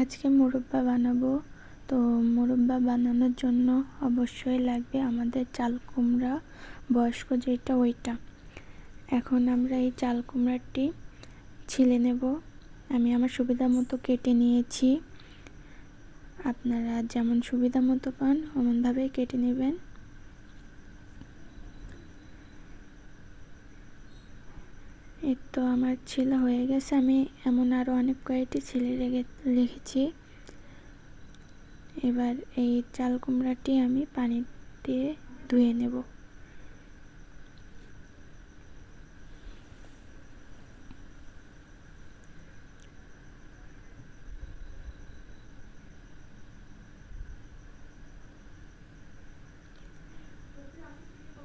আজকে মুরব্বা বানাবো। তো মুরব্বা বানানোর জন্য অবশ্যই লাগবে আমাদের চাল কুমড়া, বয়স্ক যেটা ওইটা। এখন আমরা এই চাল কুমড়াটি ছিলে নেব। আমি আমার সুবিধা মতো কেটে নিয়েছি। আপনারা যেমন সুবিধা মতো পান অমনভাবে কেটে নেবেন। এই তো আমার ছিলা হয়ে গেছে। আমি এমন আরও অনেক কয়েকটি ছিলে রেখেছি। এবার এই চাল কুমড়াটি আমি পানি দিয়ে ধুয়ে নেব।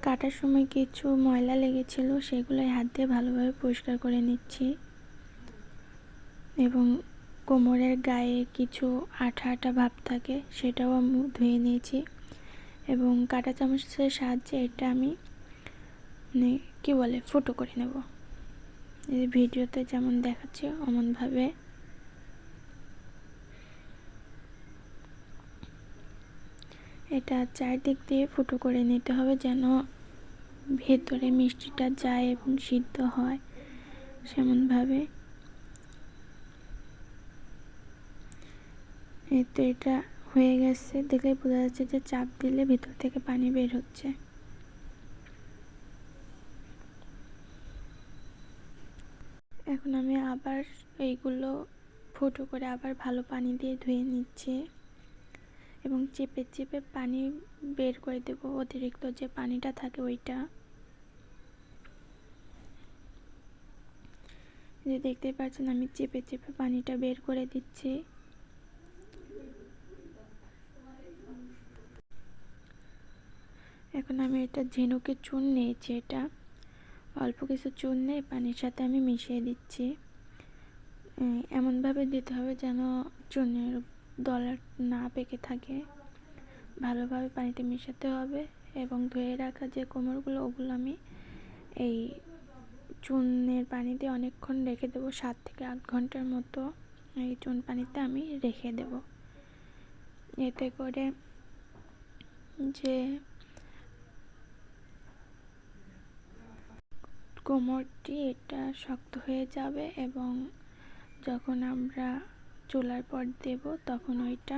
কাটার সময় কিছু ময়লা লেগেছিল, সেগুলো হাত দিয়ে ভালোভাবে পরিষ্কার করে নিচ্ছি। এবং কোমরের গায়ে কিছু আঠা আঠা ভাব থাকে, সেটাও আমি ধুয়ে নিয়েছি। এবং কাঁটা চামচের সাহায্যে এটা আমি ফুটো করে নেব। এই ভিডিওতে যেমন দেখাচ্ছি অমনভাবে। এটা চারদিক দিয়ে ফুটো করে নিতে হবে, যেন ভেতরে মিষ্টিটা যায় এবং সিদ্ধ হয় সেমনভাবে। এই তো এটা হয়ে গেছে, দেখলে বোঝা যাচ্ছে যে চাপ দিলে ভিতর থেকে পানি বের হচ্ছে। এখন আমি আবার এইগুলো ফুটো করে আবার ভালো পানি দিয়ে ধুয়ে নিচ্ছি এবং চেপে চেপে পানি বের করে দেব, অতিরিক্ত যে পানিটা থাকে ওইটা। যে দেখতেই পাচ্ছেন আমি চেপে চেপে পানিটা বের করে দিচ্ছি। এখন আমি এটা ঝিনুকের চুন নিয়েছি, এটা অল্প কিছু চুন নিয়ে পানির সাথে আমি মিশিয়ে দিচ্ছি। এমনভাবে দিতে হবে যেন চুনের দলা না পেকে থাকে। ভালোভাবে পানিতে মেশাতে হবে এবং ধুয়ে রাখা যে কোমরগুলো ওগুলো আমি এই চুনের পানিতে অনেকক্ষণ রেখে দেবো, 7 থেকে 8 ঘন্টার মতো এই চুন পানিতে আমি রেখে দেব। এতে করে যে কোমরটি এটা শক্ত হয়ে যাবে এবং যখন আমরা চুলার পর দেব তখন ওইটা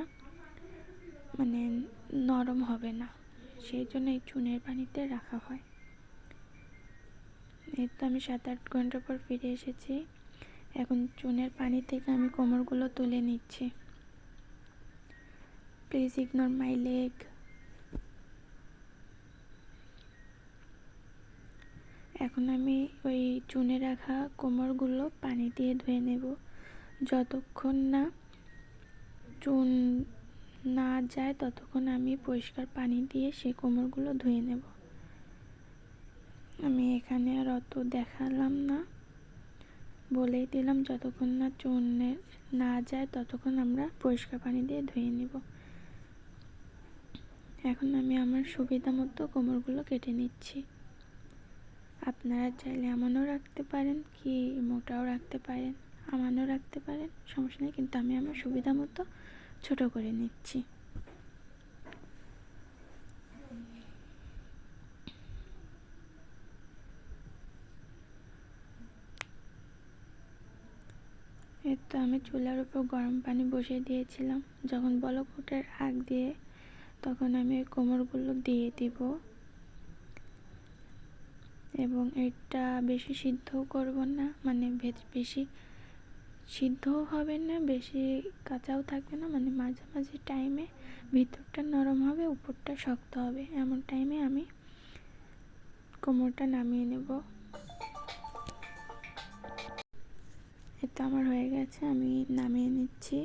নরম হবে না, সেই জন্য এই চুনের পানিতে রাখা হয়। এই তো আমি 7-8 ঘন্টা পর ফিরে এসেছি। এখন চুনের পানি থেকে আমি কোমরগুলো তুলে নিচ্ছি। Please ignore my leg. এখন আমি ওই চুনে রাখা কোমরগুলো পানি দিয়ে ধুয়ে নেব। যতক্ষণ না চুন না যায় ততক্ষণ আমি পরিষ্কার পানি দিয়ে সেই কোমরগুলো ধুয়ে নেব। আমি এখানে আর অত দেখালাম না, বলেই দিলাম যতক্ষণ না চুনে না যায় ততক্ষণ আমরা পরিষ্কার পানি দিয়ে ধুয়ে নেব। এখন আমি আমার সুবিধা মতো কোমরগুলো কেটে নিচ্ছি। আপনারা চাইলে এমনও রাখতে পারেন, কি মোটাও রাখতে পারেন, আমানও রাখতে পারেন, সমস্যা নেই, কিন্তু আমি আমার সুবিধা মতো ছোট করে নিচ্ছি। এই তো আমি চুলার উপর গরম পানি বসিয়ে দিয়েছিলাম। যখন বলক ওঠার আগ দিয়ে তখন আমি ওই কোমরগুলো দিয়ে দিব এবং এটা বেশি সিদ্ধও করব না, বেশি সিদ্ধও হবে না, বেশি কাঁচাও থাকবে না, মাঝামাঝি টাইমে ভিতরটা নরম হবে উপরটা শক্ত হবে, এমন টাইমে আমি কোমরটা নামিয়ে নেব। এটা আমার হয়ে গেছে, আমি নামিয়ে নিচ্ছি।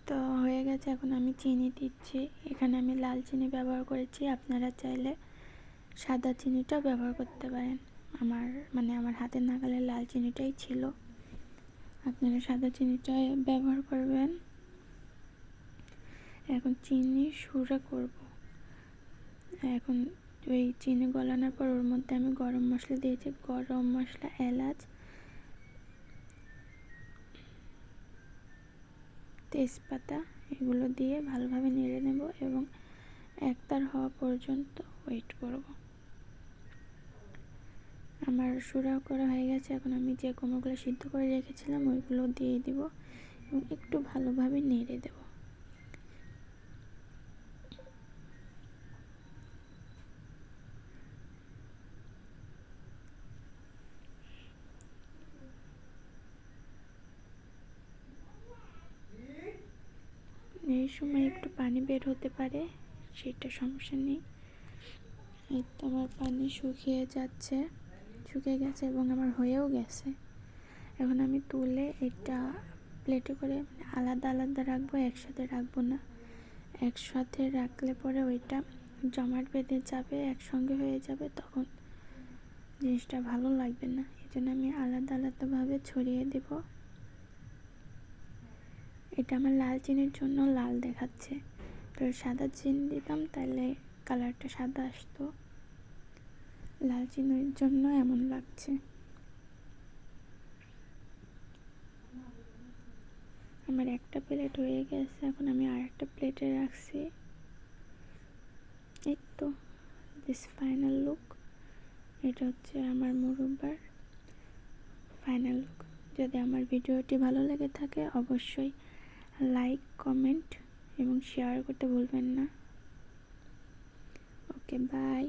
তো হয়ে গেছে, এখন আমি চিনি দিচ্ছি। এখানে আমি লাল চিনি ব্যবহার করেছি, আপনারা চাইলে সাদা চিনিটাও ব্যবহার করতে পারেন। আমার হাতের নাগালে লাল চিনিটাই ছিল, আপনারা সাদা চিনিটাই ব্যবহার করবেন। এখন চিনি সুরা করব। এখন ওই চিনি গলানোর পর ওর মধ্যে আমি গরম মশলা দিয়েছি, গরম মশলা, এলাচ, তেজপাতা, এগুলো দিয়ে ভালোভাবে নেড়ে নেব এবং একতার হওয়া পর্যন্ত ওয়েট করব। আমার সুরাও করা হয়ে গেছে। এখন আমি যে কোমরগুলো সিদ্ধ করে রেখেছিলাম ওইগুলো দিয়ে দিব এবং একটু ভালোভাবে নেড়ে দেব। এই সময় একটু পানি বের হতে পারে, সেটা সমস্যা নেই। এই তো আমার পানি শুকিয়ে গেছে এবং আমার হয়েও গেছে। এখন আমি তুলে এটা প্লেটে করে আলাদা আলাদা রাখবো, একসাথে রাখবো না। একসাথে রাখলে পরে ওইটা জমাট বেঁধে যাবে, একসঙ্গে হয়ে যাবে, তখন জিনিসটা ভালো লাগবে না। এই জন্য আমি আলাদা আলাদাভাবে ছড়িয়ে দেব। এটা আমার লাল চিনির জন্য লাল দেখাচ্ছে, তো সাদা চিনি দিতাম তাহলে কালারটা সাদা আসতো। লাল চিনির জন্য এমন লাগছে। আমার একটা প্লেট হয়ে গেছে, এখন আমি আর একটা প্লেটে রাখছি। এই তো দিস ফাইনাল লুক। এটা হচ্ছে আমার মুরব্বার ফাইনাল লুক। যদি আমার ভিডিওটি ভালো লেগে থাকে অবশ্যই লাইক, কমেন্ট এবং শেয়ার করতে ভুলবেন না। ওকে, বাই।